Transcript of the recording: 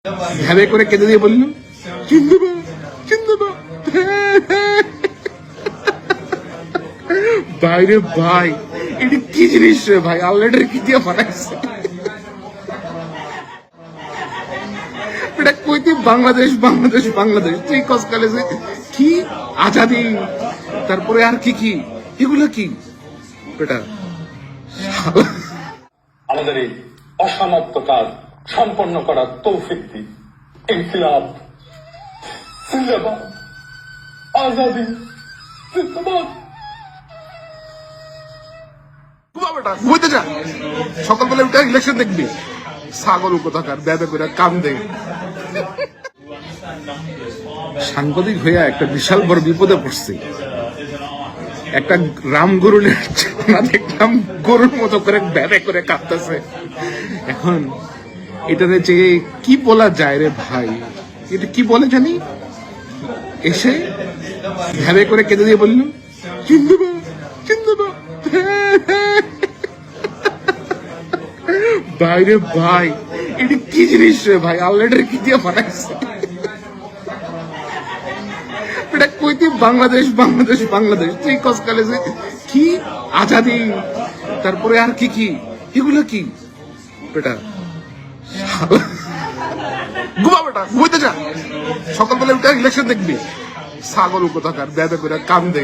ভ্যাবে করে কেঁদে দিয়ে বলল, জিন্দাবাদ জিন্দাবাদ। বাইরে ভাই, এটা কি জিনিস রে ভাই? আল্লাহটার কি দিয়ে বানাইছে এটা? কইতে বাংলাদেশ বাংলাদেশ বাংলাদেশ, তুই কসকালে কি আজাদি, তারপরে আর কি কি এগুলো কি বেটা? আমাদের এই অসমাপ্ত কাজ সম্পন্ন করার তৌফিক দিন। ইনকিলাব জিন্দাবাদ, আজাদি জিন্দাবাদ। বেটা ঘুমাইতে যা, সকালবেলা উঠে ইলেকশন দেখবি। ছাগল কোথাকার ব্যাবে করে কাম দে। সাংবাদিক হইয়া একটা বিশাল বড় বিপদে পড়ছে। একটা রাম গরু না দেখলাম গরুর মতো করে ব্যাবে করে কাঁদতেছে। এখন এটাতে যে কি বলা যায় রে ভাই? এটা কি বলে জানি? এসে ভ্যাবে করে কেঁদে দিয়ে বলল, জিন্দাবাদ জিন্দাবাদ। বাইরে ভাই, এটা কি জিনিস রে ভাই? আল্লাহটার কি দিয়ে বানাইছে এটা? কইতে বাংলাদেশ বাংলাদেশ বাংলাদেশ, তুই কসকালে কি আজাদি, তারপরে আর কি কি এগুলো কি বেটা? ঘুমা বেটা, ঘুমাইতে যা, সকালবেলা উঠে ইলেকশন দেখবি। ছাগল কোথাকার ব্যাবে করে কাম দে।